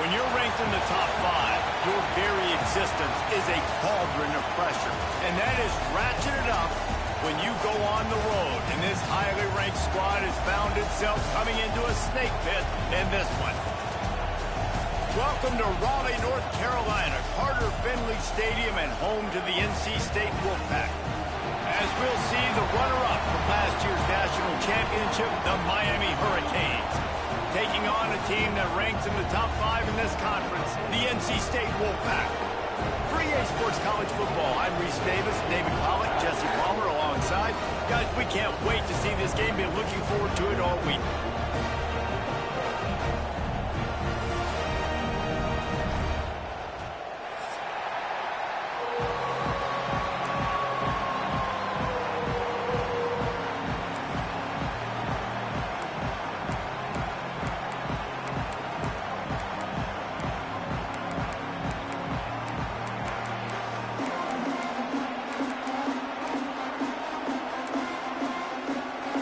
When you're ranked in the top 5, your very existence is a cauldron of pressure. And that is ratcheted up when you go on the road. And this highly ranked squad has found itself coming into a snake pit in this one. Welcome to Raleigh, North Carolina, Carter Finley Stadium, and home to the NC State Wolfpack. As we'll see, the runner-up from last year's national championship, the Miami Hurricanes, taking on a team that ranks in the top 5 in this conference, the NC State Wolfpack. For EA Sports College Football, I'm Reese Davis, David Pollack, Jesse Palmer alongside. Guys, we can't wait to see this game. Been looking forward to it all week.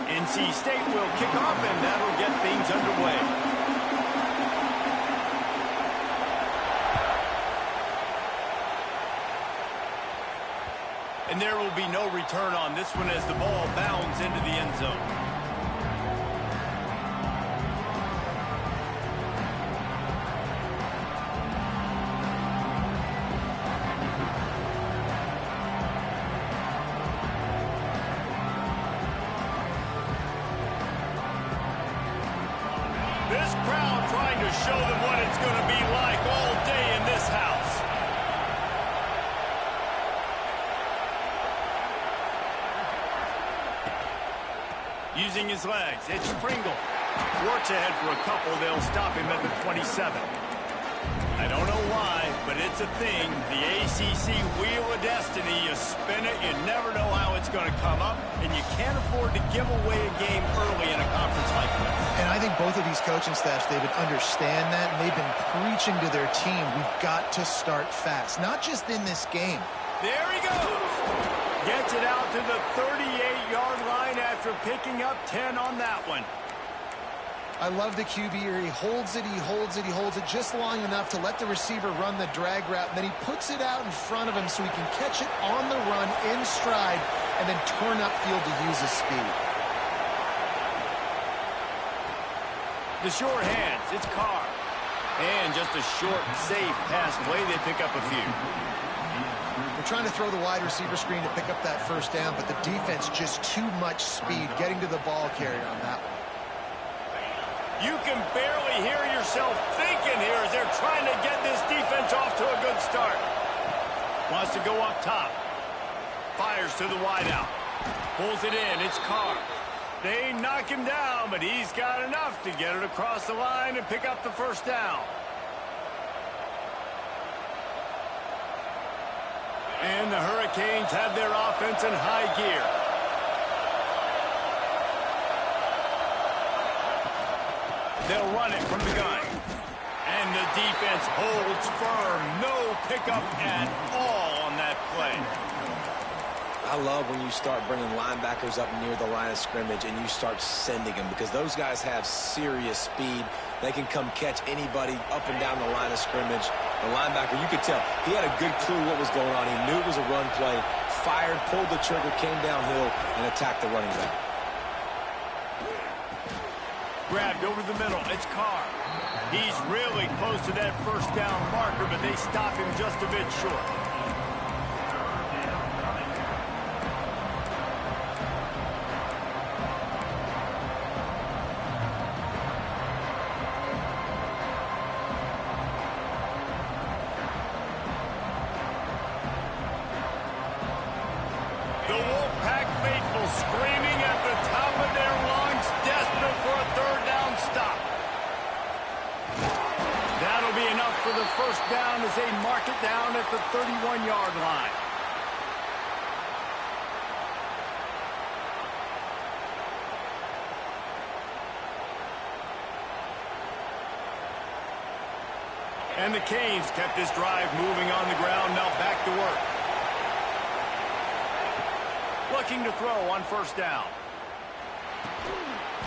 NC State will kick off, and that'll get things underway. And there will be no return on this one as the ball bounds into the end zone. This crowd trying to show them what it's going to be like all day in this house. Using his legs, it's Pringle. Works ahead for a couple. They'll stop him at the 27. I don't know why, but it's a thing. The ACC Wheel of Destiny. You spin it, you never know how it's going to come up, and you can't afford to give away a game early in a conference like this. And I think both of these coaching staffs, David, understand that, and they've been preaching to their team, we've got to start fast, not just in this game. There he goes. Gets it out to the 38-yard line after picking up 10 on that one. I love the QB here. He holds it, he holds it, he holds it just long enough to let the receiver run the drag route, and then he puts it out in front of him so he can catch it on the run in stride and then turn upfield to use his speed. The short hands, it's Carr. And just a short, safe pass play. They pick up a few. They're trying to throw the wide receiver screen to pick up that first down, but the defense just too much speed getting to the ball carrier on that one. You can barely hear yourself thinking here as they're trying to get this defense off to a good start. Wants to go up top. Fires to the wideout. Pulls it in. It's Carr. They knock him down, but he's got enough to get it across the line and pick up the first down. And the Hurricanes have their offense in high gear. They'll run it from the gun. And the defense holds firm. No pickup at all on that play. I love when you start bringing linebackers up near the line of scrimmage and you start sending them, because those guys have serious speed. They can come catch anybody up and down the line of scrimmage. The linebacker, you could tell, he had a good clue what was going on. He knew it was a run play, fired, pulled the trigger, came downhill, and attacked the running back. Grabbed over the middle. It's Carr. He's really close to that first down marker, but they stop him just a bit short. The Wolfpack faithful screaming at the top of their lungs, desperate for a third down stop. That'll be enough for the first down as they mark it down at the 31-yard line. And the Canes kept this drive moving on the ground, now back to work. Looking to throw on first down.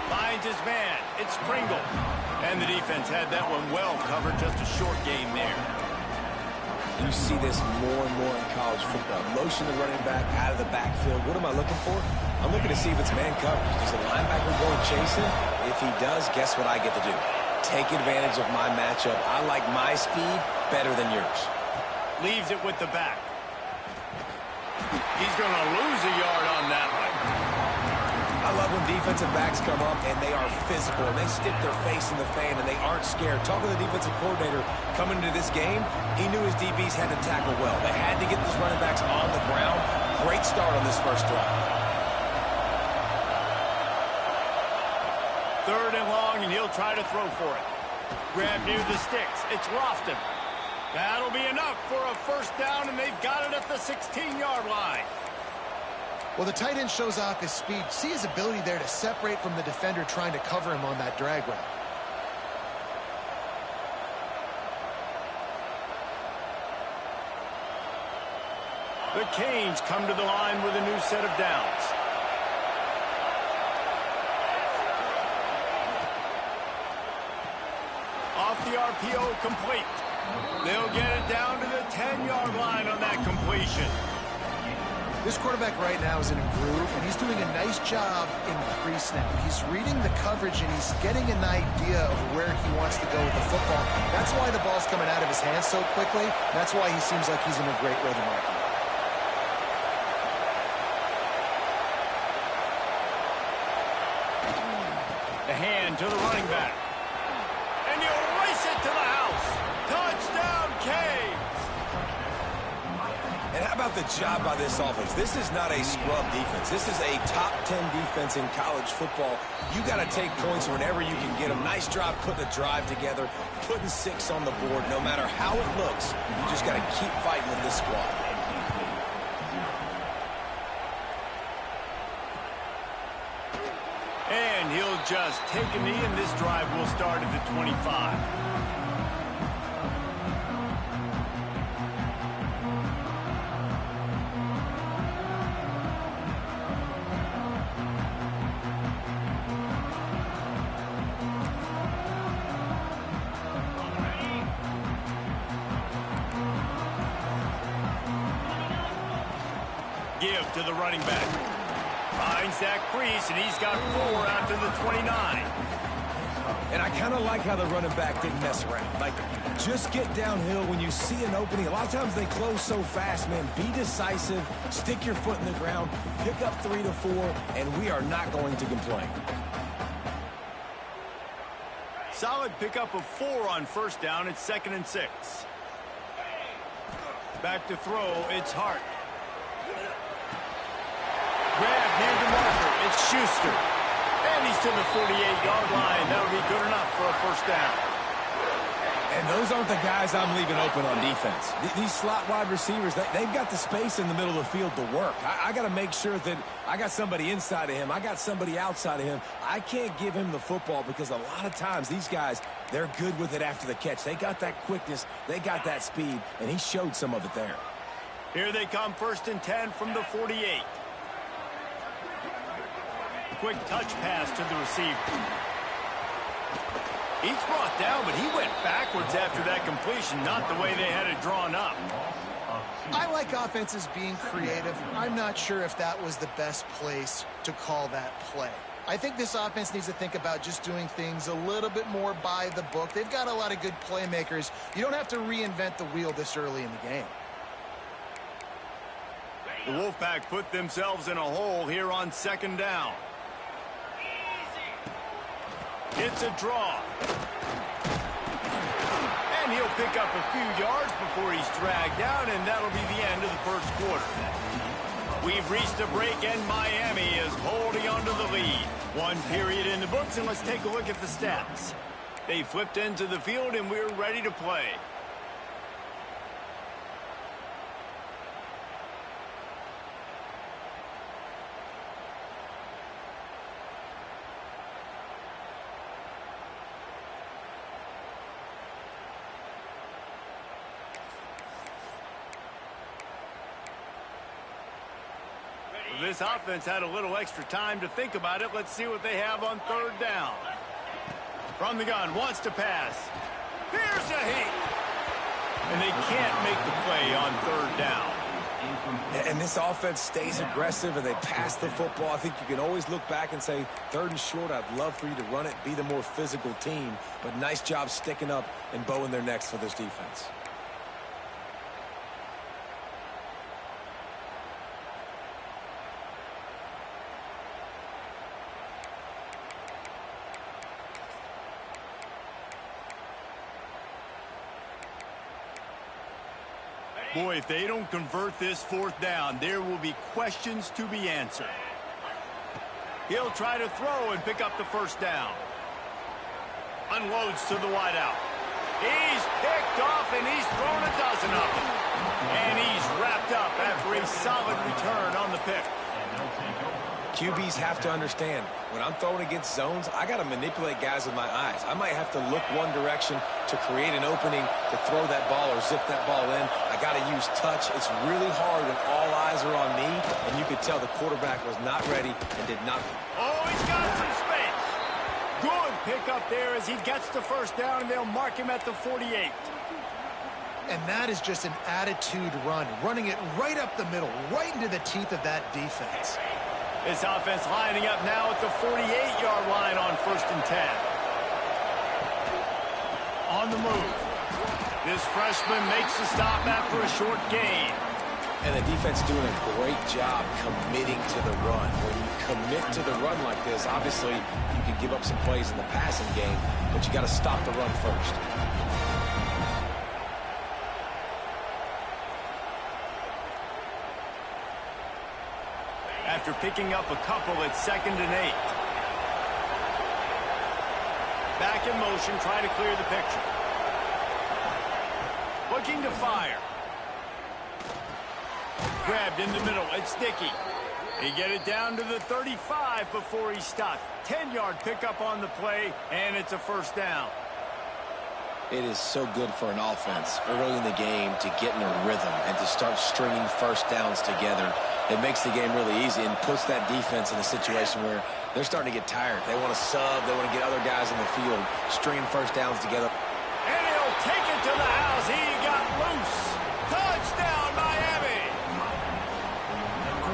Finds his man. It's Pringle. And the defense had that one well covered, just a short game there. You see this more and more in college football. Motion the running back out of the backfield. What am I looking for? I'm looking to see if it's man coverage. Does the linebacker go and chase him? If he does, guess what I get to do? Take advantage of my matchup. I like my speed better than yours. Leaves it with the back. He's going to lose a yard on that one. I love when defensive backs come up and they are physical and they stick their face in the fan and they aren't scared. Talking to the defensive coordinator coming into this game, he knew his DBs had to tackle well. They had to get these running backs on the ground. Great start on this first drive. 3rd and long, and he'll try to throw for it. Grab near the sticks. It's Lofton. That'll be enough for a first down, and they've got it at the 16-yard line. Well, the tight end shows off his speed. See his ability there to separate from the defender trying to cover him on that drag route. The Canes come to the line with a new set of downs. Off the RPO, complete. They'll get it down to the 10-yard line on that completion. This quarterback right now is in a groove, and he's doing a nice job in pre-snap. He's reading the coverage, and he's getting an idea of where he wants to go with the football. That's why the ball's coming out of his hands so quickly. That's why he seems like he's in a great rhythm right now. The hand to the running back. And you race it to the house. Touchdown, Canes. And how about the job by this offense? This is not a scrub defense. This is a top 10 defense in college football. You got to take points whenever you can get them. Nice job putting a drive together, putting 6 on the board. No matter how it looks, you just got to keep fighting with this squad. And he'll just take a knee, and this drive will start at the 25. Give to the running back. Finds that crease, and he's got 4 out to the 29. And I kind of like how the running back didn't mess around. Like, just get downhill when you see an opening. A lot of times they close so fast, man. Be decisive, stick your foot in the ground, pick up 3 to 4, and we are not going to complain. Solid pickup of 4 on first down. It's 2nd and 6. Back to throw. It's Hart. Grab near the marker. It's Schuster. And he's to the 48-yard line. That'll be good enough for a first down. And those aren't the guys I'm leaving open on defense. These slot wide receivers, they've got the space in the middle of the field to work. I got to make sure that I got somebody inside of him. I got somebody outside of him. I can't give him the football because a lot of times these guys, they're good with it after the catch. They got that quickness. They got that speed, and he showed some of it there. Here they come, 1st and 10 from the 48. Quick touch pass to the receiver. He's brought down, but he went backwards after that completion, not the way they had it drawn up. I like offenses being creative. I'm not sure if that was the best place to call that play. I think this offense needs to think about just doing things a little bit more by the book. They've got a lot of good playmakers. You don't have to reinvent the wheel this early in the game. The Wolfpack put themselves in a hole here on 2nd down. It's a draw. And he'll pick up a few yards before he's dragged down, and that'll be the end of the first quarter. We've reached a break, and Miami is holding on to the lead. 1 period in the books, and let's take a look at the stats. They flipped into the field, and we're ready to play. This offense had a little extra time to think about it. Let's see what they have on 3rd down. From the gun, wants to pass. Here's a heat. And they can't make the play on third down. And this offense stays aggressive and they pass the football. I think you can always look back and say, 3rd and short, I'd love for you to run it, be the more physical team. But nice job sticking up and bowing their necks for this defense. Boy, if they don't convert this 4th down, there will be questions to be answered. He'll try to throw and pick up the 1st down. Unloads to the wideout. He's picked off and he's thrown a dozen of them. And he's wrapped up after a solid return on the pick. QBs have to understand, when I'm throwing against zones, I got to manipulate guys with my eyes. I might have to look one direction to create an opening to throw that ball or zip that ball in. I got to use touch. It's really hard when all eyes are on me, and you could tell the quarterback was not ready and did not. Oh, he's got some space. Good pick up there as he gets the 1st down, and they'll mark him at the 48. And that is just an attitude run, running it right up the middle, right into the teeth of that defense. This offense lining up now at the 48-yard line on 1st and 10. On the move. This freshman makes the stop after a short gain. And the defense doing a great job committing to the run. When you commit to the run like this, obviously you can give up some plays in the passing game, but you got to stop the run first. After picking up a couple at 2nd and 8. Back in motion, try to clear the picture. Looking to fire. Grabbed in the middle, it's Dickey. He get it down to the 35 before he stopped. 10-yard pickup on the play, and it's a 1st down. It is so good for an offense early in the game to get in a rhythm and to start stringing 1st downs together. It makes the game really easy and puts that defense in a situation where they're starting to get tired. They want to sub. They want to get other guys in the field, stringing 1st downs together. And he'll take it to the house. He got loose. Touchdown, Miami.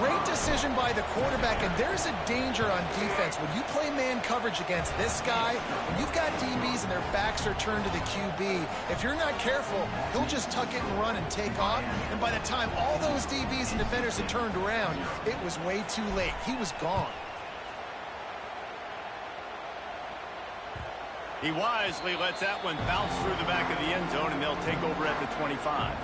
Great decision by the quarterback, and there's a danger on defense. When you play man coverage against this guy, when you've got DBs and their backs are turned to the QB, if you're not careful, he'll just tuck it and run and take off. And by the time all those DBs and defenders had turned around, it was way too late. He was gone. He wisely lets that one bounce through the back of the end zone, and they'll take over at the 25.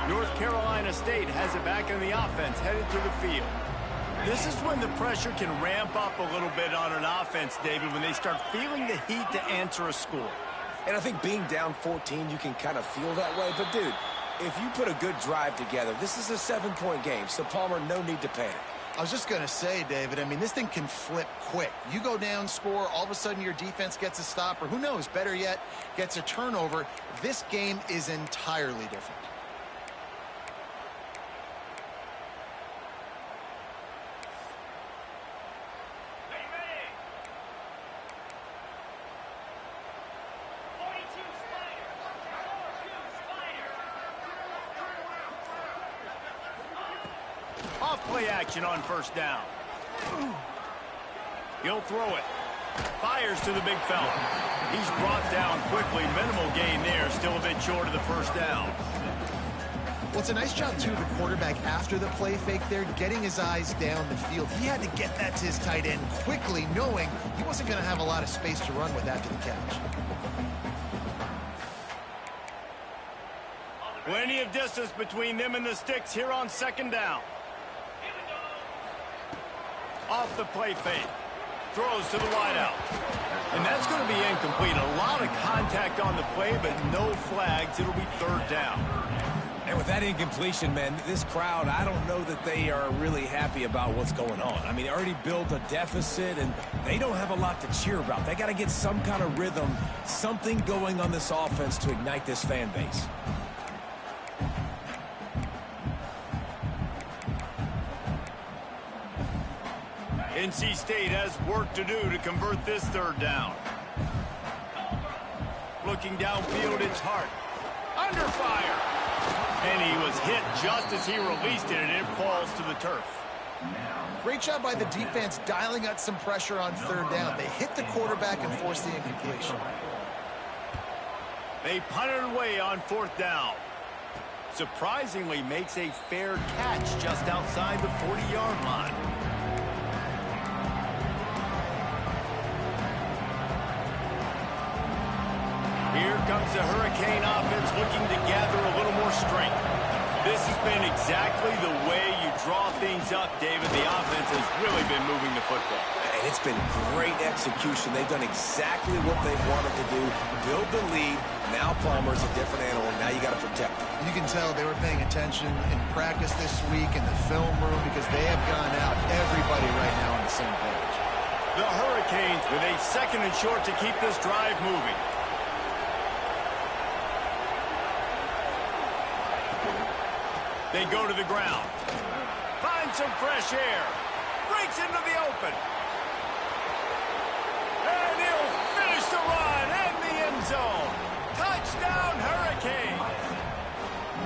North Carolina State has it back in the offense, headed to the field. This is when the pressure can ramp up a little bit on an offense, David, when they start feeling the heat to answer a score. And I think being down 14, you can kind of feel that way. But, dude, if you put a good drive together, this is a 7-point game, so Palmer, no need to panic. I was just going to say, David, I mean, this thing can flip quick. You go down, score, all of a sudden your defense gets a stop, or who knows, better yet, gets a turnover. This game is entirely different. Off-play action on 1st down. He'll throw it. Fires to the big fella. He's brought down quickly. Minimal gain there. Still a bit short of the 1st down. Well, it's a nice job, too, the quarterback after the play fake there, getting his eyes down the field. He had to get that to his tight end quickly, knowing he wasn't going to have a lot of space to run with after the catch. Plenty of distance between them and the sticks here on 2nd down. Off the play fake. Throws to the wideout. And that's going to be incomplete. A lot of contact on the play, but no flags. It'll be 3rd down. And with that incompletion, man, this crowd, I don't know that they are really happy about what's going on. I mean, they already built a deficit, and they don't have a lot to cheer about. They got to get some kind of rhythm, something going on this offense to ignite this fan base. NC State has work to do to convert this third down. Looking downfield, it's Hart. Under fire. And he was hit just as he released it, and it falls to the turf. Great job by the defense dialing out some pressure on third down. They hit the quarterback and forced the incompletion. They punted away on fourth down. Surprisingly makes a fair catch just outside the 40-yard line. Here comes the Hurricane offense looking to gather a little more strength. This has been exactly the way you draw things up, David. The offense has really been moving the football. And it's been great execution. They've done exactly what they've wanted to do. Build the lead. Now Palmer's a different animal. Now you got to protect him. You can tell they were paying attention in practice this week in the film room because they have gone out, everybody right now on the same page. The Hurricanes with a second and short to keep this drive moving. They go to the ground. Find some fresh air. Breaks into the open. And he'll finish the run and the end zone. Touchdown, Hurricanes.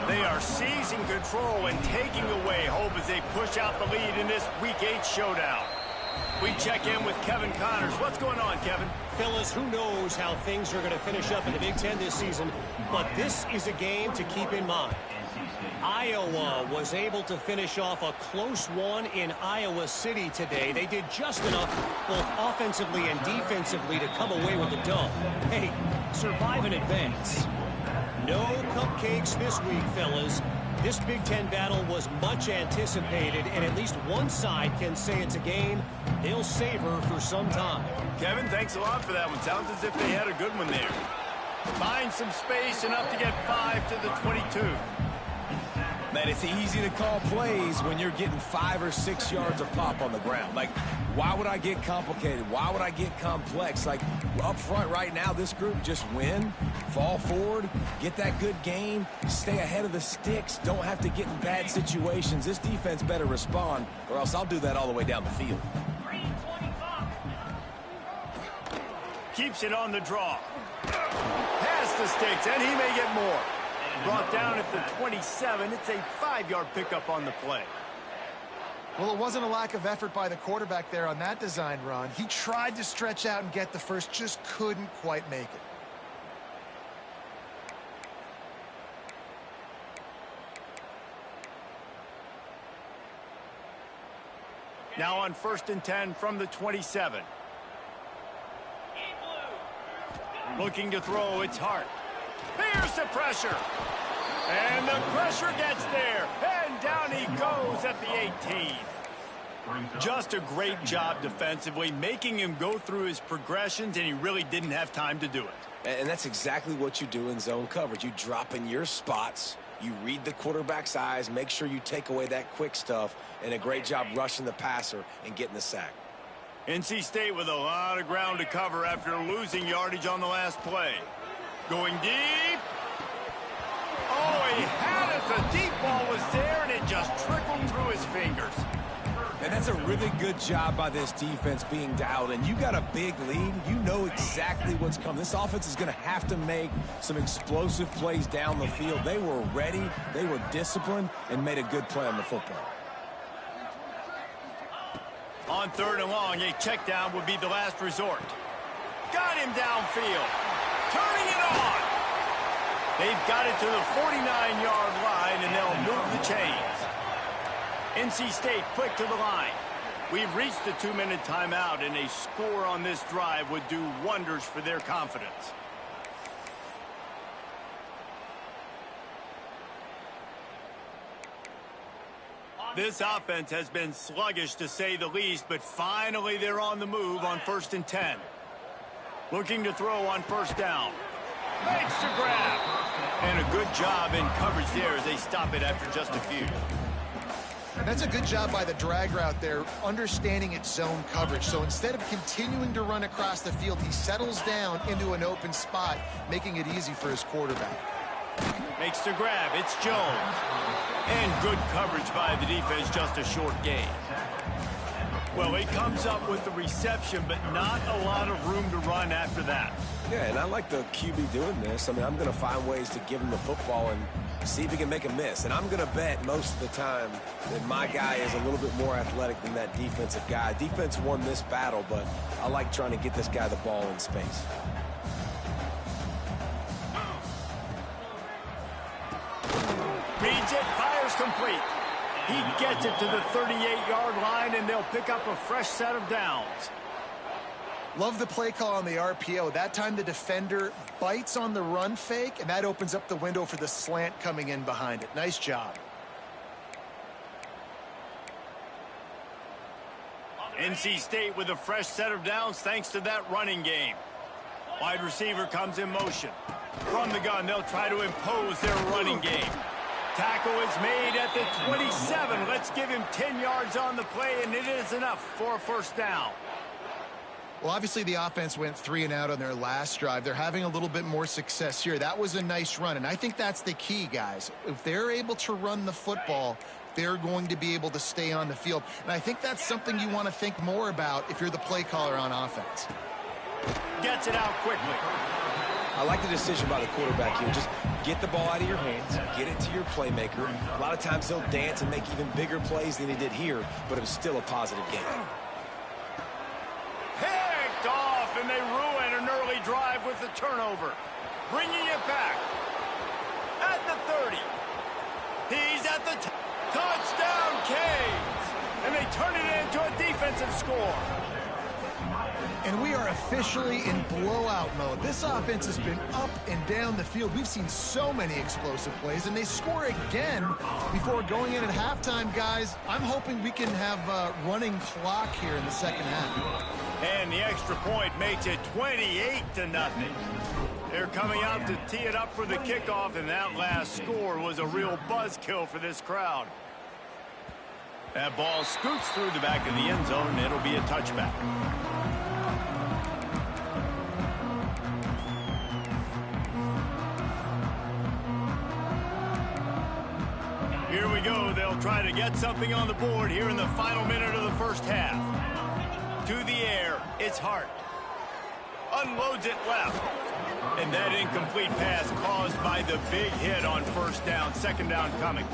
They are seizing control and taking away hope as they push out the lead in this Week 8 showdown. We check in with Kevin Connors. What's going on, Kevin? Fellas, who knows how things are going to finish up in the Big Ten this season, but this is a game to keep in mind. Iowa was able to finish off a close one in Iowa City today. They did just enough, both offensively and defensively, to come away with the dub. Hey, survive and advance. No cupcakes this week, fellas. This Big Ten battle was much anticipated, and at least one side can say it's a game they'll savor for some time. Kevin, thanks a lot for that one. Sounds as if they had a good one there. Find some space, enough to get 5 to the 22. Man, it's easy to call plays when you're getting 5 or 6 yards of pop on the ground. Like, why would I get complicated? Why would I get complex? Like, up front right now, this group just win, fall forward, get that good gain, stay ahead of the sticks, don't have to get in bad situations. This defense better respond, or else I'll do that all the way down the field. Keeps it on the draw. Past the sticks, and he may get more. Brought down at the 27. It's a 5-yard pickup on the play. Well, it wasn't a lack of effort by the quarterback there on that design run. He tried to stretch out and get the first, just couldn't quite make it. Now on 1st and 10 from the 27. Looking to throw, it's Hart. Here's the pressure. And the pressure gets there. And down he goes at the 18. Just a great job defensively, making him go through his progressions, and he really didn't have time to do it. And that's exactly what you do in zone coverage. You drop in your spots, you read the quarterback's eyes, make sure you take away that quick stuff, and a great job rushing the passer and getting the sack. NC State with a lot of ground to cover after losing yardage on the last play. Going deep. Oh, he had it. The deep ball was there, and it just trickled through his fingers. And that's a really good job by this defense being dialed in. You got a big lead. You know exactly what's coming. This offense is going to have to make some explosive plays down the field. They were ready. They were disciplined and made a good play on the football. On 3rd and long, a check down would be the last resort. Got him downfield. Turning it on. They've got it to the 49-yard line, and they'll move the chains. NC State quick to the line. We've reached the 2-minute timeout, and a score on this drive would do wonders for their confidence. This offense has been sluggish to say the least, but finally they're on the move on 1st and 10. Looking to throw on 1st down. Makes the grab. And a good job in coverage there as they stop it after just a few. And that's a good job by the drag route there, understanding its zone coverage. So instead of continuing to run across the field, he settles down into an open spot, making it easy for his quarterback. Makes the grab. It's Jones. And good coverage by the defense, just a short gain. Well, he comes up with the reception, but not a lot of room to run after that. Yeah, and I like the QB doing this. I mean, I'm going to find ways to give him the football and see if he can make a miss. And I'm going to bet most of the time that my guy is a little bit more athletic than that defensive guy. Defense won this battle, but I like trying to get this guy the ball in space. Reads it, fires complete. He gets it to the 38-yard line, and they'll pick up a fresh set of downs. Love the play call on the RPO. That time the defender bites on the run fake, and that opens up the window for the slant coming in behind it. Nice job. NC State with a fresh set of downs thanks to that running game. Wide receiver comes in motion. From the gun, they'll try to impose their running game. Tackle is made at the 27. Let's give him 10 yards on the play, and it is enough for a first down. Well, obviously the offense went 3 and out on their last drive. They're having a little bit more success here. That was a nice run, and I think that's the key, guys. If they're able to run the football, they're going to be able to stay on the field. And I think that's something you want to think more about if you're the play caller on offense. Gets it out quickly. I like the decision by the quarterback here. Just get the ball out of your hands, get it to your playmaker. A lot of times he'll dance and make even bigger plays than he did here, but it was still a positive game. Picked off, and they ruin an early drive with the turnover. Bringing it back at the 30. He's at the touchdown, Canes. And they turn it into a defensive score. And we are officially in blowout mode. This offense has been up and down the field. We've seen so many explosive plays, and they score again before going in at halftime, guys. I'm hoping we can have a running clock here in the second half. And the extra point makes it 28-0. They're coming out to tee it up for the kickoff, and that last score was a real buzzkill for this crowd. That ball scoots through the back of the end zone, and it'll be a touchback. Here we go. They'll try to get something on the board here in the final minute of the first half. To the air, it's Hart. Unloads it left. And that incomplete pass caused by the big hit on first down. Second down coming.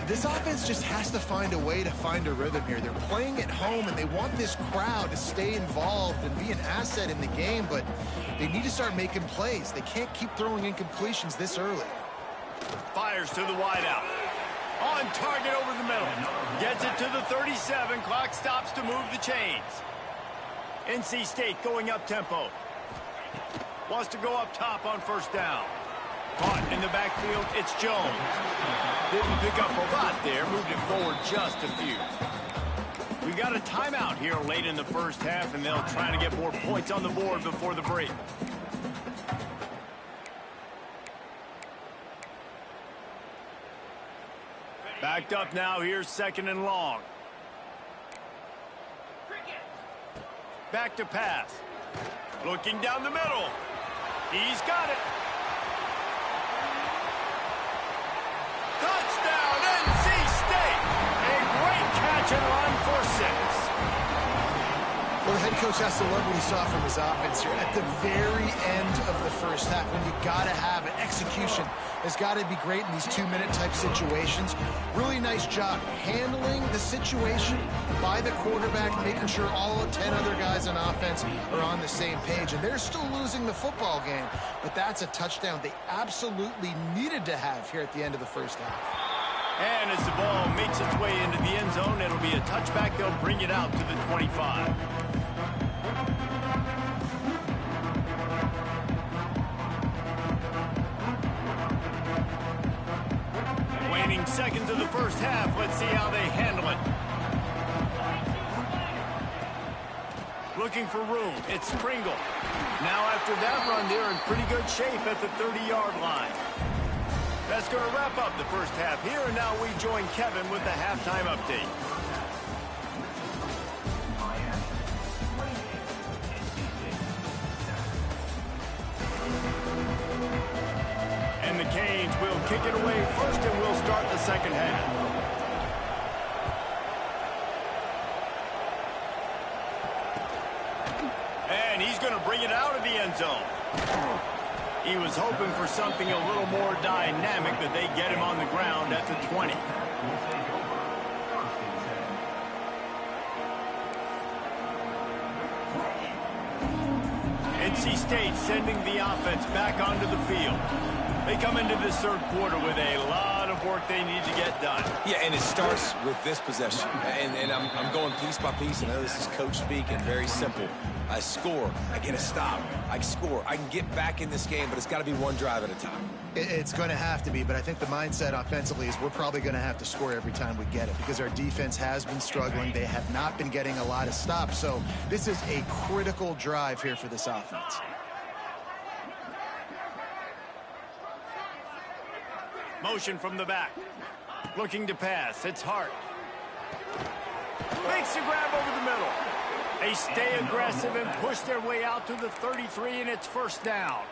This offense just has to find a way to find a rhythm here. They're playing at home, and they want this crowd to stay involved and be an asset in the game, but they need to start making plays. They can't keep throwing incompletions this early. Fires to the wideout. On target over the middle. Gets it to the 37. Clock stops to move the chains. NC State going up tempo. Wants to go up top on first down. Caught in the backfield, it's Jones. Didn't pick up a lot there, moved it forward just a few. We've got a timeout here late in the first half, and they'll try to get more points on the board before the break. Backed up now, here's second and long. Back to pass. Looking down the middle. He's got it. Touchdown, NC State. A great catch and run for 6. Well, the head coach has to love what he saw from his offense here at the very end of the first half, when you got to have it. Execution has got to be great in these 2-minute type situations. Really nice job handling the situation by the quarterback, making sure all 10 other guys on offense are on the same page. And they're still losing the football game, but that's a touchdown they absolutely needed to have here at the end of the first half. And as the ball makes its way into the end zone, it'll be a touchback. They'll bring it out to the 25. Waning seconds of the first half. Let's see how they handle it. Looking for room. It's Pringle. Now after that run, they're in pretty good shape at the 30-yard line. That's going to wrap up the first half here, and now we join Kevin with the halftime update. And the Canes will kick it away first, and we'll start the second half. And he's going to bring it out of the end zone. He was hoping for something a little more dynamic, but they get him on the ground at the 20. NC State sending the offense back onto the field. They come into this third quarter with a lot of work they need to get done. Yeah, and it starts with this possession. And I'm going piece by piece. I know this is coach speak and very simple. I score, I get a stop, I score. I can get back in this game, but it's got to be one drive at a time. It's going to have to be, but I think the mindset offensively is we're probably going to have to score every time we get it because our defense has been struggling. They have not been getting a lot of stops, so this is a critical drive here for this offense. Motion from the back. Looking to pass. It's Hart. Makes the grab over the middle. They stay aggressive and push their way out to the 33, and it's first down.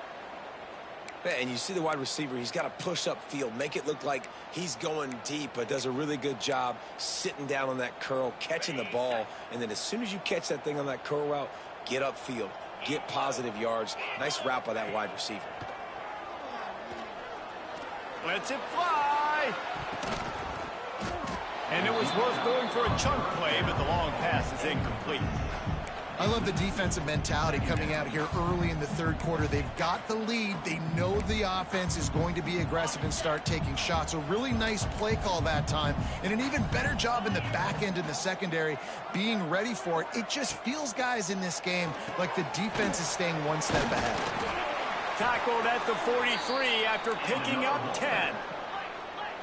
And you see the wide receiver, he's got to push upfield, make it look like he's going deep, but does a really good job sitting down on that curl, catching the ball, and then as soon as you catch that thing on that curl route, get upfield, get positive yards. Nice route by that wide receiver. Lets it fly. And it was worth going for a chunk play, but the long pass is incomplete. I love the defensive mentality coming out here early in the third quarter. They've got the lead. They know the offense is going to be aggressive and start taking shots. A really nice play call that time, and an even better job in the back end in the secondary being ready for it. It just feels, guys, in this game like the defense is staying one step ahead. Tackled at the 43 after picking up 10.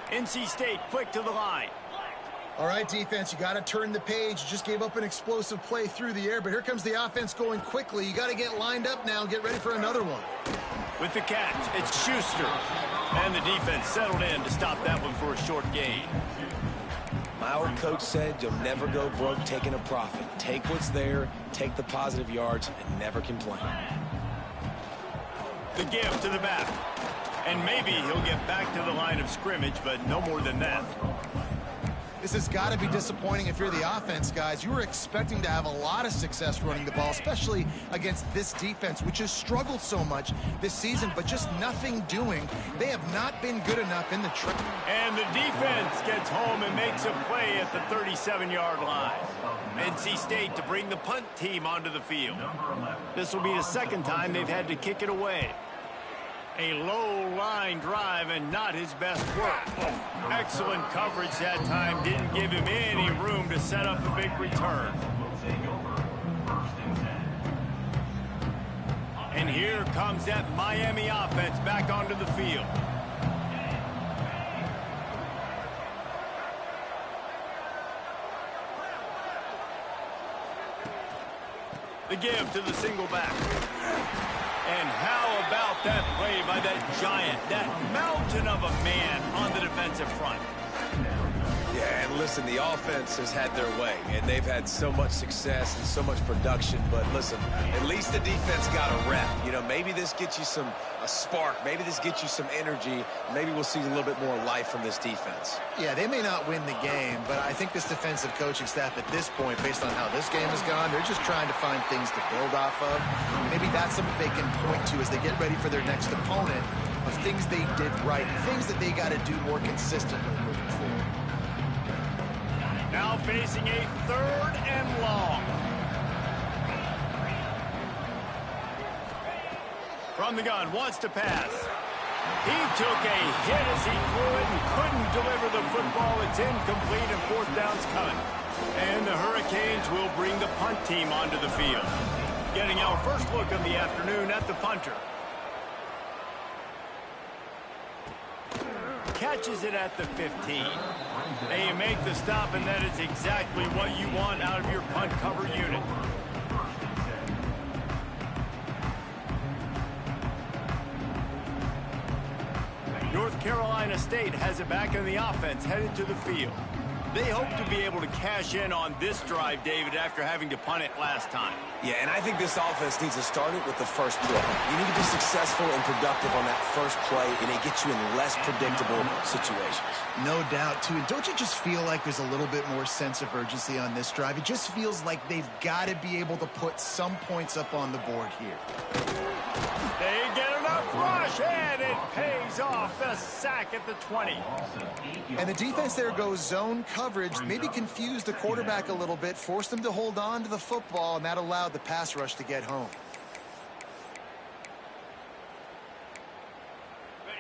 NC State quick to the line. All right, defense, you got to turn the page. You just gave up an explosive play through the air, but here comes the offense going quickly. You got to get lined up now and get ready for another one. With the catch, it's Schuster. And the defense settled in to stop that one for a short gain. My old coach said you'll never go broke taking a profit. Take what's there, take the positive yards, and never complain. The give to the back. And maybe he'll get back to the line of scrimmage, but no more than that. This has got to be disappointing if you're the offense, guys. You were expecting to have a lot of success running the ball, especially against this defense, which has struggled so much this season, but just nothing doing. They have not been good enough in the trap. And the defense gets home and makes a play at the 37-yard line. NC State to bring the punt team onto the field. This will be the second time they've had to kick it away. A low-line drive and not his best work. Excellent coverage that time. Didn't give him any room to set up a big return. And here comes that Miami offense back onto the field. The give to the single back. And how about that play by that giant, that mountain of a man on the defensive front? Yeah, and listen, the offense has had their way, and they've had so much success and so much production. But listen, at least the defense got a rep. You know, maybe this gets you a spark. Maybe this gets you some energy. Maybe we'll see a little bit more life from this defense. Yeah, they may not win the game, but I think this defensive coaching staff at this point, based on how this game has gone, they're just trying to find things to build off of. Maybe that's something they can point to as they get ready for their next opponent of things they did right, things that they got to do more consistently moving forward. Now facing a 3rd and long. From the gun, wants to pass. He took a hit as he threw it and couldn't deliver the football. It's incomplete and 4th down's coming. And the Hurricanes will bring the punt team onto the field. Getting our first look of the afternoon at the punter. Catches it at the 15. They make the stop, and that is exactly what you want out of your punt cover unit. State has it back in the offense, headed to the field. They hope to be able to cash in on this drive, David, after having to punt it last time. Yeah, and I think this offense needs to start it with the first play. You need to be successful and productive on that first play, and it gets you in less predictable situations. No doubt, too. And don't you just feel like there's a little bit more sense of urgency on this drive? It just feels like they've got to be able to put some points up on the board here. They get enough rush, and it pays off. The sack at the 20. And the defense there goes zone coverage, maybe confused the quarterback a little bit, forced him to hold on to the football, and that allowed the pass rush to get home.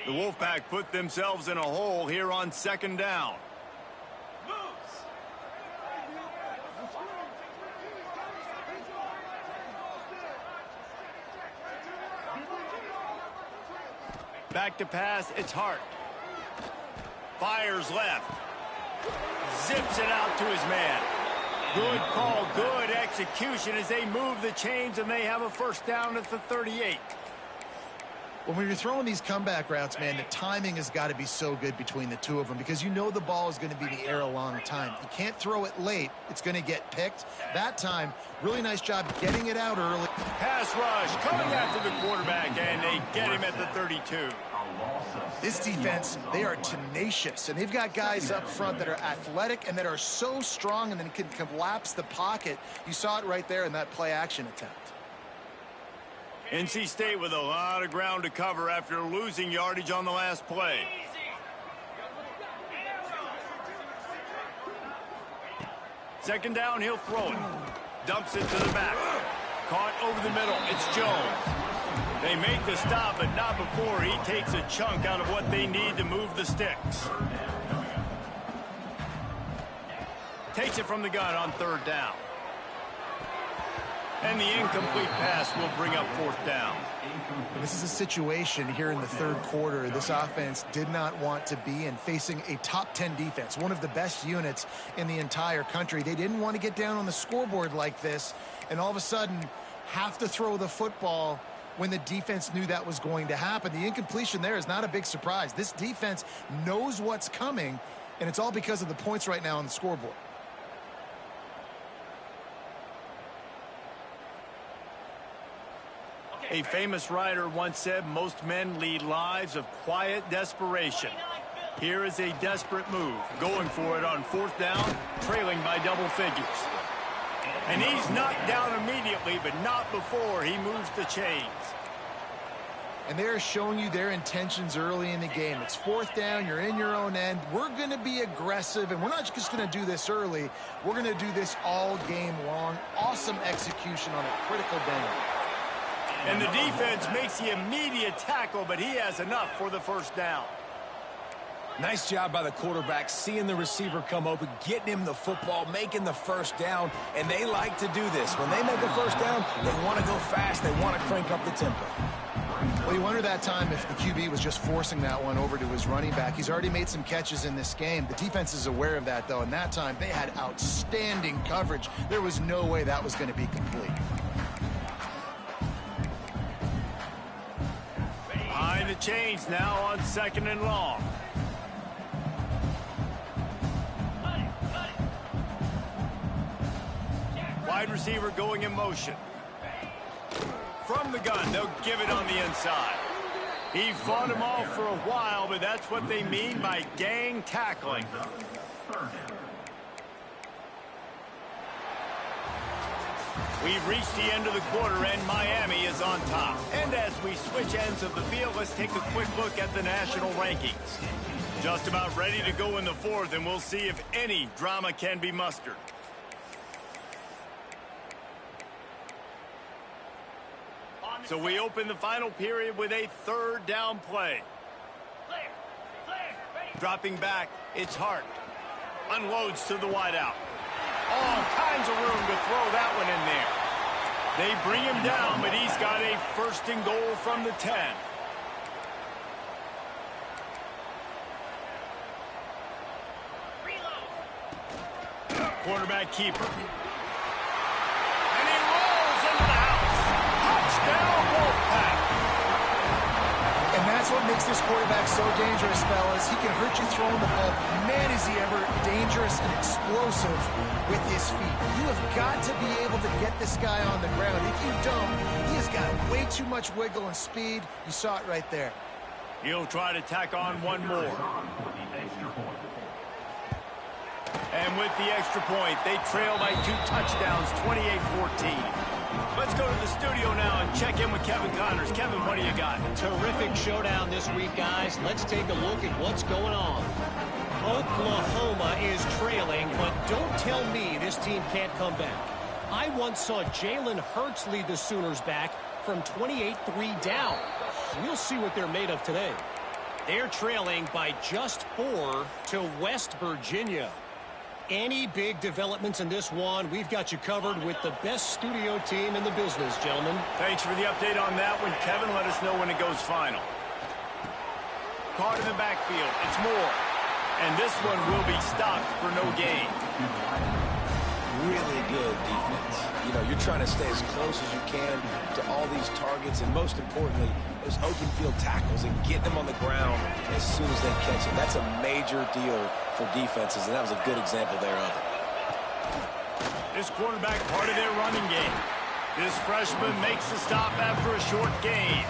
The Wolfpack put themselves in a hole here on second down. Back to pass, it's Hart. Fires left. Zips it out to his man. Good call, good execution as they move the chains, and they have a first down at the 38. When you're throwing these comeback routes, man, the timing has got to be so good between the two of them because you know the ball is going to be in the air a long time. You can't throw it late. It's going to get picked. That time, really nice job getting it out early. Pass rush coming after the quarterback, and they get him at the 32. This defense, they are tenacious, and they've got guys up front that are athletic and that are so strong and then can collapse the pocket. You saw it right there in that play-action attempt. NC State with a lot of ground to cover after losing yardage on the last play. Second down, he'll throw it. Dumps it to the back. Caught over the middle. It's Jones. They make the stop, but not before he takes a chunk out of what they need to move the sticks. Takes it from the gun on third down. And the incomplete pass will bring up fourth down. This is a situation here in the third quarter this offense did not want to be in, facing a top 10 defense, one of the best units in the entire country. They didn't want to get down on the scoreboard like this and all of a sudden have to throw the football when the defense knew that was going to happen. The incompletion there is not a big surprise. This defense knows what's coming, and it's all because of the points right now on the scoreboard. A famous writer once said, most men lead lives of quiet desperation. Here is a desperate move, going for it on fourth down, trailing by double figures. And he's knocked down immediately, but not before he moves the chains. And they're showing you their intentions early in the game. It's fourth down, you're in your own end. We're going to be aggressive, and we're not just going to do this early. We're going to do this all game long. Awesome execution on a critical down. And the defense makes the immediate tackle, but he has enough for the first down. Nice job by the quarterback, seeing the receiver come open, getting him the football, making the first down, and they like to do this. When they make a first down, they want to go fast. They want to crank up the tempo. Well, you wonder that time if the QB was just forcing that one over to his running back. He's already made some catches in this game. The defense is aware of that, though, and that time they had outstanding coverage. There was no way that was going to be complete. Behind the chains now on second and long. Wide receiver going in motion. From the gun, they'll give it on the inside. He fought him off for a while, but that's what they mean by gang tackling. We've reached the end of the quarter, and Miami is on top. And as we switch ends of the field, let's take a quick look at the national rankings. Just about ready to go in the fourth, and we'll see if any drama can be mustered. So we open the final period with a third down play. Dropping back, it's Hart. Unloads to the wideout. All kinds of room to throw that one in there. They bring him down, but he's got a first and goal from the 10. Quarterback keeper. And he rolls into the house. Touchdown, Wolfpack. And that's what makes this quarterback so dangerous, fellas. He can hurt you throwing the ball. Man, is he ever dangerous and explosive with his feet. You have got to be able to get this guy on the ground. If you don't, he has got way too much wiggle and speed. You saw it right there. He'll try to tack on one more. And with the extra point, they trail by 2 touchdowns, 28-14. Let's go to the studio now and check in with Kevin Connors. Kevin, what do you got? Terrific showdown this week, guys. Let's take a look at what's going on. Oklahoma is trailing, but don't tell me this team can't come back. I once saw Jalen Hurts lead the Sooners back from 28-3 down. We'll see what they're made of today. They're trailing by just 4 to West Virginia. Any big developments in this one, we've got you covered with the best studio team in the business, gentlemen. Thanks for the update on that one, Kevin. Let us know when it goes final. Caught in the backfield. It's Moore. And this one will be stopped for no gain. Really good defense. You know, you're trying to stay as close as you can to all these targets, and most importantly, those open field tackles, and get them on the ground as soon as they catch it. That's a major deal for defenses, and that was a good example there of it. This quarterback part of their running game. This freshman makes the stop after a short gain.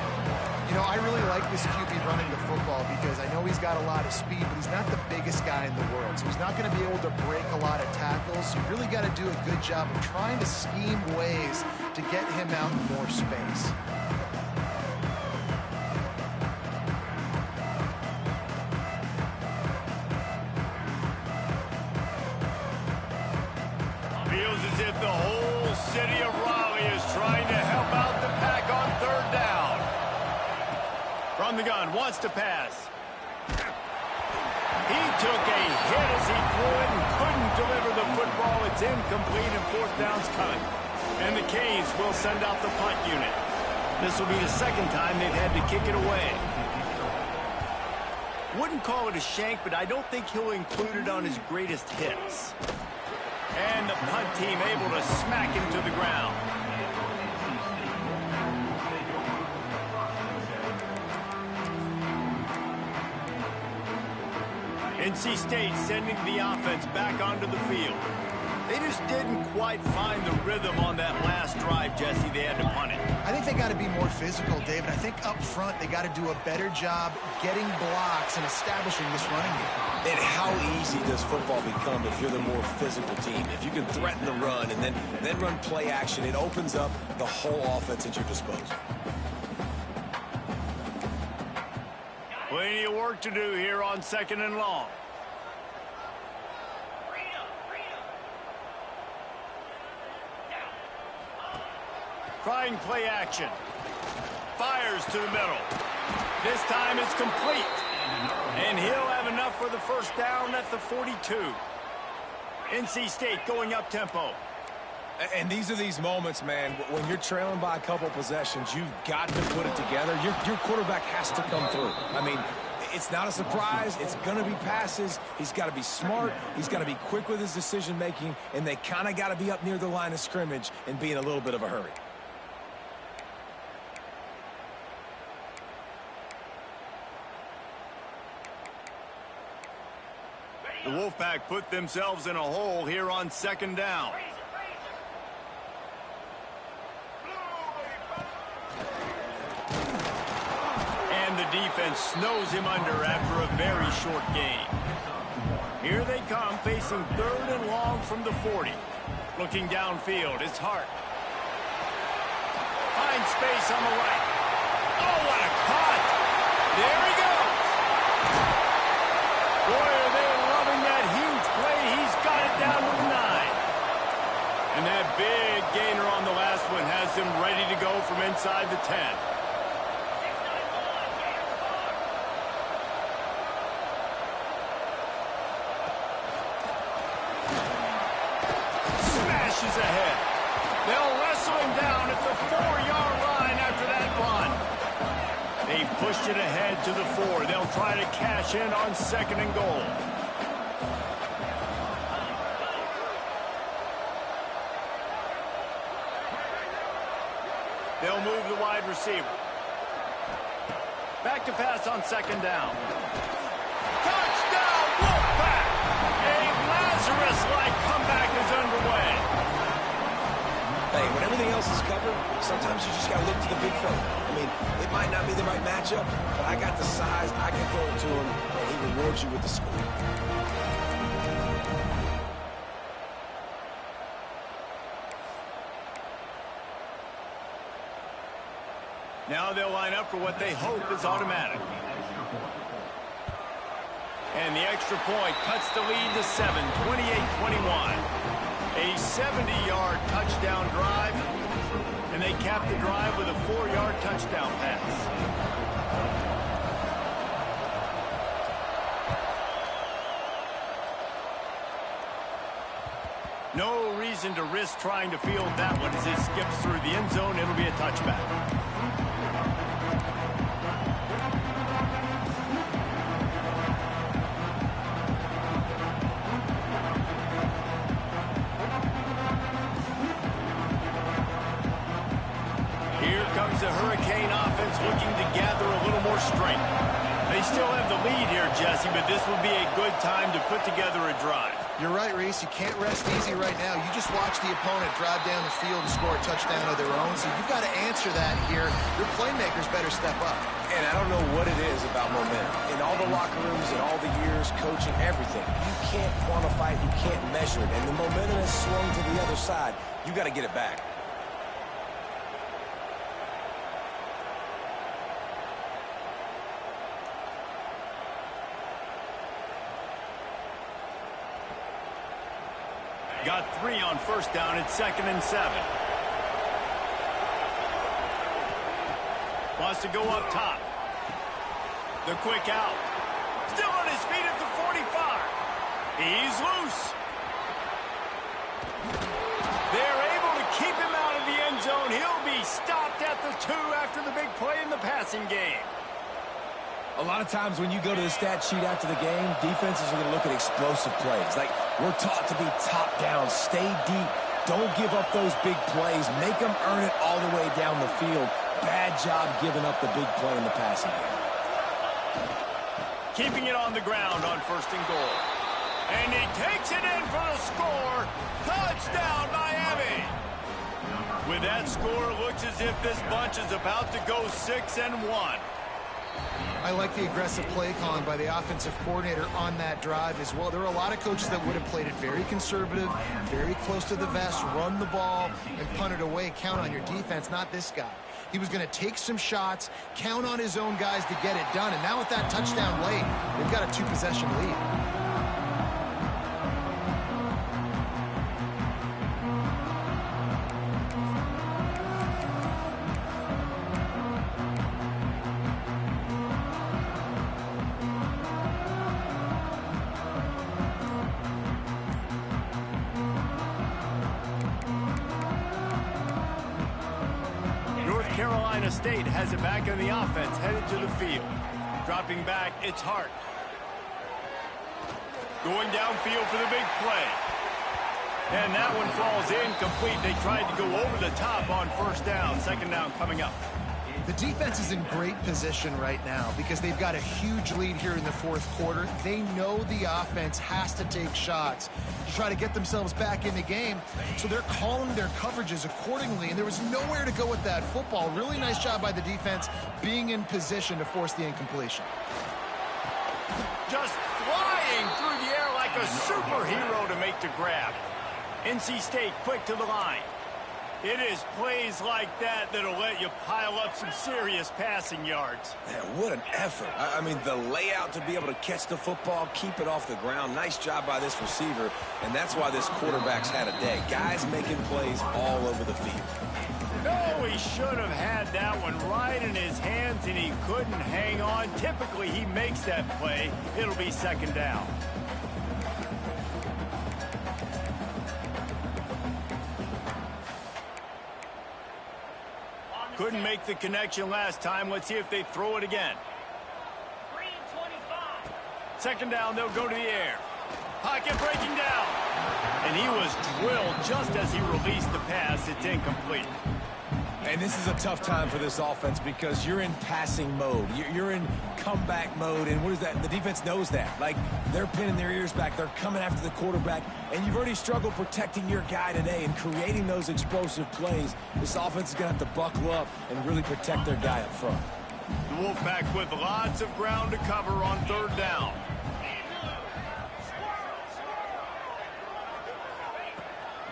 You know, I really like this QB running the football because I know he's got a lot of speed, but he's not the biggest guy in the world. So he's not going to be able to break a lot of tackles. You really got to do a good job of trying to scheme ways to get him out in more space. Feels as if the whole city of Raleigh is trying to help out the pack on 3rd down. From the gun, wants to pass. He took a hit as he threw it and couldn't deliver the football. It's incomplete and 4th down's coming. And the Canes will send out the punt unit. This will be the 2nd time they've had to kick it away. Wouldn't call it a shank, but I don't think he'll include it on his greatest hits. And the punt team able to smack him to the ground. NC State sending the offense back onto the field. They just didn't quite find the rhythm on that last drive, Jesse. They had to punt it. I think they got to be more physical, David. I think up front they got to do a better job getting blocks and establishing this running game. And how easy does football become if you're the more physical team? If you can threaten the run and then run play action, it opens up the whole offense at your disposal. Plenty of work to do here on 2nd and long. Trying play action. Fires to the middle. This time it's complete. And he'll have enough for the 1st down at the 42. NC State going up tempo. And these are these moments, man, when you're trailing by a couple possessions, you've got to put it together. Your quarterback has to come through. I mean, it's not a surprise. It's going to be passes. He's got to be smart. He's got to be quick with his decision-making, and they kind of got to be up near the line of scrimmage and be in a little bit of a hurry. The Wolfpack put themselves in a hole here on 2nd down. And the defense snows him under after a very short gain. Here they come, facing 3rd and long from the 40. Looking downfield, it's Hart. Finds space on the right. Oh, what a cut! There he goes! Boy, are they loving that huge play. He's got it down to the 9. And that big gainer on the last one has him ready to go from inside the 10. Smashes ahead. They'll wrestle him down at the 4-yard line after that run. They pushed it ahead to the 4. They'll try to cash in on 2nd and goal. They'll move the wide receiver. Back to pass on second down. Touchdown, Wolfpack! A Lazarus-like comeback is underway. Hey, when everything else is covered, sometimes you just got to look to the big fella. I mean, it might not be the right matchup, but I got the size, I can throw it to him, and he rewards you with the score. Now they'll line up for what they hope is automatic. And the extra point cuts the lead to 7, 28-21. A 70-yard touchdown drive, and they cap the drive with a 4-yard touchdown pass. No reason to risk trying to field that one as it skips through the end zone. It'll be a touchback. The Hurricane offense looking to gather a little more strength. They still have the lead here, Jesse, but this will be a good time to put together a drive. You're right, Reese. You can't rest easy right now. You just watch the opponent drive down the field and score a touchdown of their own, so you've got to answer that here. Your playmakers better step up. And I don't know what it is about momentum. In all the locker rooms, in all the years, coaching, everything, you can't quantify it, you can't measure it, and the momentum has swung to the other side. You got to get it back. Got 3 on first down. It's 2nd and 7. Wants to go up top. The quick out. Still on his feet at the 45. He's loose. They're able to keep him out of the end zone. He'll be stopped at the 2 after the big play in the passing game. A lot of times when you go to the stat sheet after the game, defenses are going to look at explosive plays. Like, we're taught to be top down, stay deep, don't give up those big plays, make them earn it all the way down the field. Bad job giving up the big play in the passing game. Keeping it on the ground on 1st and goal. And he takes it in for the score. Touchdown, Miami. With that score, it looks as if this bunch is about to go 6-1. I like the aggressive play calling by the offensive coordinator on that drive as well. There are a lot of coaches that would have played it very conservative, very close to the vest, run the ball, and punt it away. Count on your defense, not this guy. He was going to take some shots, count on his own guys to get it done. And now with that touchdown late, they've got a 2-possession lead. Carolina State has it back in the offense, headed to the field. Dropping back, it's Hart. Going downfield for the big play. And that one falls incomplete. They tried to go over the top on 1st down. 2nd down coming up. The defense is in great position right now because they've got a huge lead here in the 4th quarter. They know the offense has to take shots to try to get themselves back in the game, so they're calling their coverages accordingly, and there was nowhere to go with that football. Really nice job by the defense being in position to force the incompletion. Just flying through the air like a superhero to make the grab. NC State quick to the line. It is plays like that that'll let you pile up some serious passing yards. Man, what an effort. I mean, the layout to be able to catch the football, keep it off the ground. Nice job by this receiver, and that's why this quarterback's had a day. Guys making plays all over the field. No, he should have had that one right in his hands, and he couldn't hang on. Typically, he makes that play. It'll be 2nd down. Couldn't make the connection last time. Let's see if they throw it again. 2nd down, they'll go to the air. Pocket breaking down. And he was drilled just as he released the pass. It's incomplete. And this is a tough time for this offense because you're in passing mode. You're in comeback mode, and what is that? The defense knows that. Like, they're pinning their ears back. They're coming after the quarterback, and you've already struggled protecting your guy today and creating those explosive plays. This offense is going to have to buckle up and really protect their guy up front. The Wolfpack with lots of ground to cover on third down.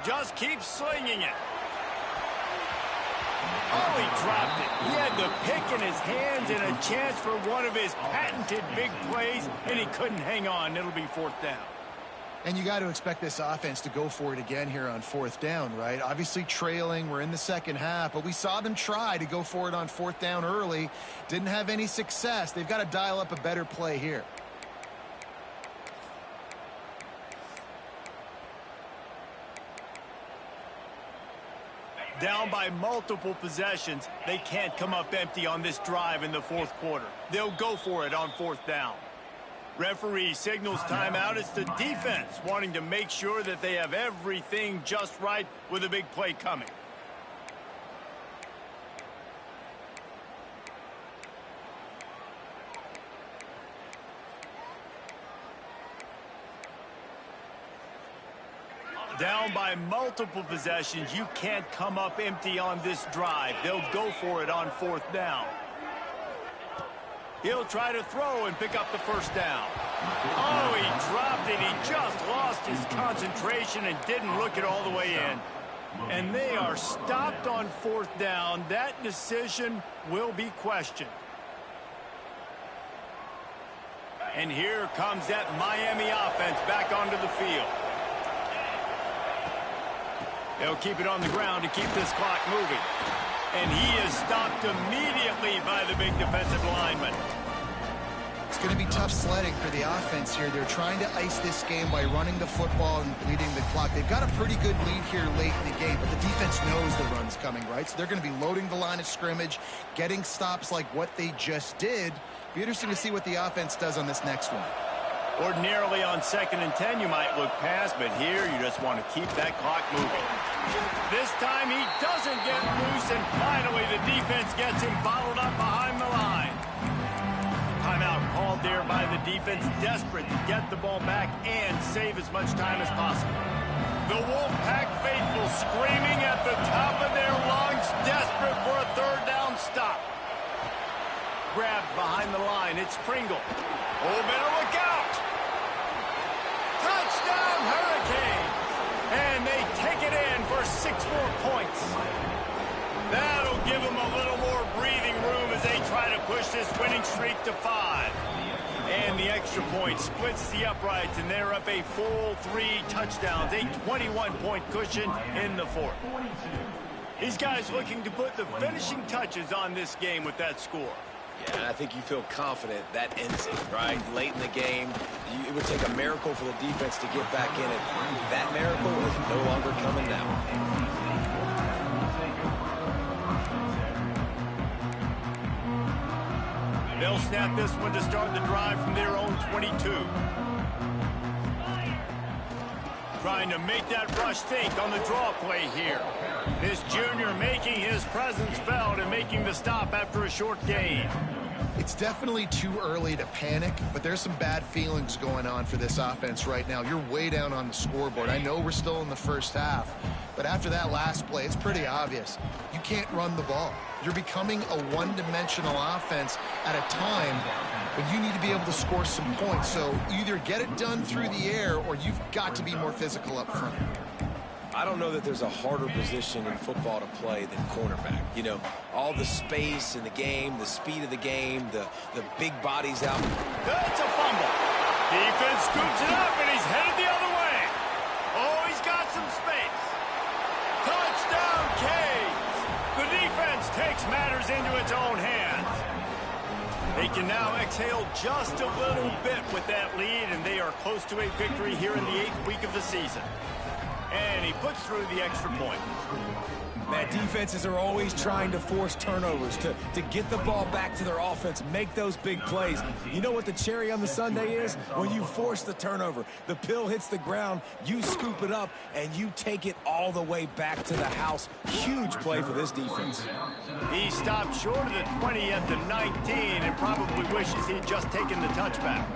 Just keep slinging it. Oh, he dropped it. He had the pick in his hands and a chance for one of his patented big plays, and he couldn't hang on. It'll be fourth down. And you got to expect this offense to go for it again here on fourth down, right? Obviously trailing, we're in the second half, but we saw them try to go for it on fourth down early. Didn't have any success. They've got to dial up a better play here. Down by multiple possessions, they can't come up empty on this drive in the fourth quarter. They'll go for it on fourth down. Referee signals timeout. It's the defense wanting to make sure that they have everything just right with a big play coming. Down by multiple possessions, you can't come up empty on this drive. They'll go for it on fourth down. He'll try to throw and pick up the first down. Oh, he dropped it. He just lost his concentration and didn't look it all the way in. And they are stopped on fourth down. That decision will be questioned. And here comes that Miami offense back onto the field. They'll keep it on the ground to keep this clock moving. And he is stopped immediately by the big defensive lineman. It's going to be tough sledding for the offense here. They're trying to ice this game by running the football and bleeding the clock. They've got a pretty good lead here late in the game, but the defense knows the run's coming, right? So they're going to be loading the line of scrimmage, getting stops like what they just did. Be interesting to see what the offense does on this next one. Ordinarily on 2nd and 10, you might look past, but here you just want to keep that clock moving. This time he doesn't get loose, and finally the defense gets him bottled up behind the line. Timeout called there by the defense, desperate to get the ball back and save as much time as possible. The Wolfpack faithful screaming at the top of their lungs, desperate for a third down stop. Grabbed behind the line, it's Pringle. Oh, better look out! Touchdown, Hurricanes! And they take it in for 6 more points. That'll give them a little more breathing room as they try to push this winning streak to 5. And the extra point splits the uprights, and they're up a full 3 touchdowns, a 21-point cushion in the fourth. These guys looking to put the finishing touches on this game with that score. Yeah, and I think you feel confident that ends it, right? Late in the game, it would take a miracle for the defense to get back in it. That miracle is no longer coming now. They'll snap this one to start the drive from their own 22. Trying to make that rush think on the draw play here. This junior making his presence felt and making the stop after a short gain. It's definitely too early to panic, but there's some bad feelings going on for this offense right now. You're way down on the scoreboard. I know we're still in the first half, but after that last play, it's pretty obvious. You can't run the ball. You're becoming a one-dimensional offense at a time when you need to be able to score some points. So either get it done through the air or you've got to be more physical up front. I don't know that there's a harder position in football to play than cornerback. You know, all the space in the game, the speed of the game, the big bodies out. That's a fumble. Defense scoops it up, and he's headed the other way. Oh, he's got some space. Touchdown, Canes. The defense takes matters into its own hands. They can now exhale just a little bit with that lead, and they are close to a victory here in the 8th week of the season. And he puts through the extra point. Man, defenses are always trying to force turnovers, to get the ball back to their offense, make those big plays. You know what the cherry on the sundae is? When you force the turnover, the pill hits the ground, you scoop it up, and you take it all the way back to the house. Huge play for this defense. He stopped short of the 20 at the 19 and probably wishes he'd just taken the touchback.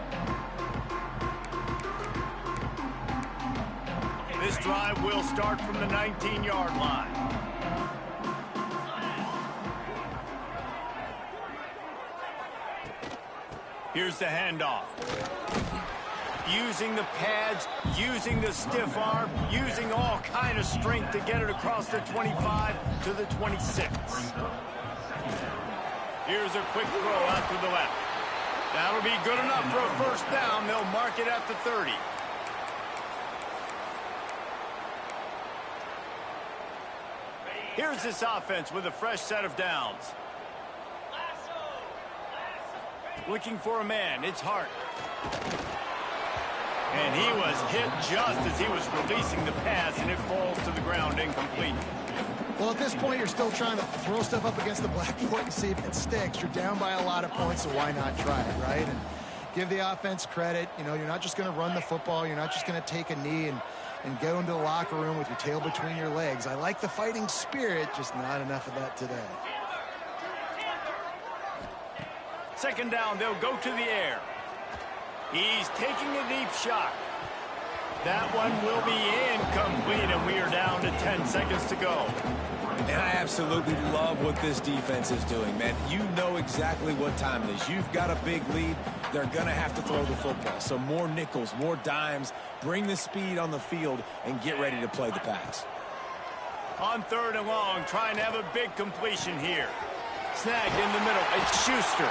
This drive will start from the 19-yard line. Here's the handoff. Using the pads, using the stiff arm, using all kind of strength to get it across the 25 to the 26. Here's a quick throw out to the left. That'll be good enough for a first down. They'll mark it at the 30. Here's this offense with a fresh set of downs. Looking for a man. It's Hart. And he was hit just as he was releasing the pass, and it falls to the ground incomplete. Well, at this point, you're still trying to throw stuff up against the blackboard and see if it sticks. You're down by a lot of points, so why not try it, right? And give the offense credit. You know, you're not just going to run the football. You're not just going to take a knee and go into the locker room with your tail between your legs. I like the fighting spirit, just not enough of that today. Second down, they'll go to the air. He's taking a deep shot. That one will be incomplete, and we are down to 10 seconds to go. And I absolutely love what this defense is doing, man. You know exactly what time it is. You've got a big lead. They're going to have to throw the football. So more nickels, more dimes. Bring the speed on the field and get ready to play the pass. On third and long, trying to have a big completion here. Snagged in the middle. It's Schuster.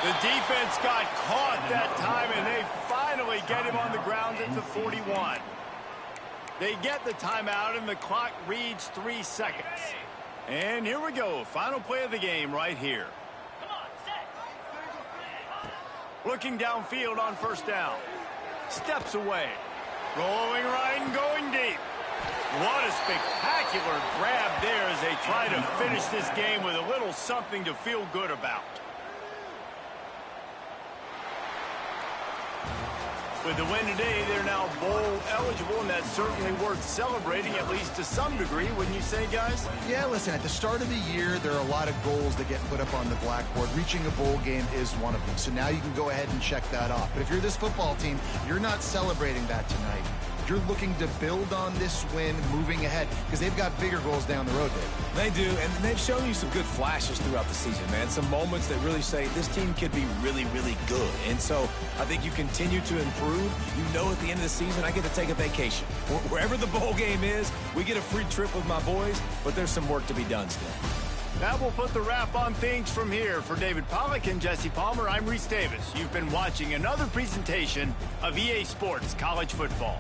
The defense got caught that time, and they finally get him on the ground at the 41. They get the timeout, and the clock reads 3 seconds. And here we go. Final play of the game right here. Looking downfield on first down. Steps away. Rolling right and going deep. What a spectacular grab there as they try to finish this game with a little something to feel good about. With the win today, they're now bowl eligible, and that's certainly worth celebrating, at least to some degree, wouldn't you say, guys? Yeah, listen, at the start of the year, there are a lot of goals that get put up on the blackboard. Reaching a bowl game is one of them, so now you can go ahead and check that off. But if you're this football team, you're not celebrating that tonight. You're looking to build on this win moving ahead because they've got bigger goals down the road, Dave. They do, and they've shown you some good flashes throughout the season, man. Some moments that really say this team could be really, really good. And so I think you continue to improve. You know at the end of the season, I get to take a vacation. Wherever the bowl game is, we get a free trip with my boys, but there's some work to be done still. That will put the wrap on things from here. For David Pollack and Jesse Palmer, I'm Reese Davis. You've been watching another presentation of EA Sports College Football.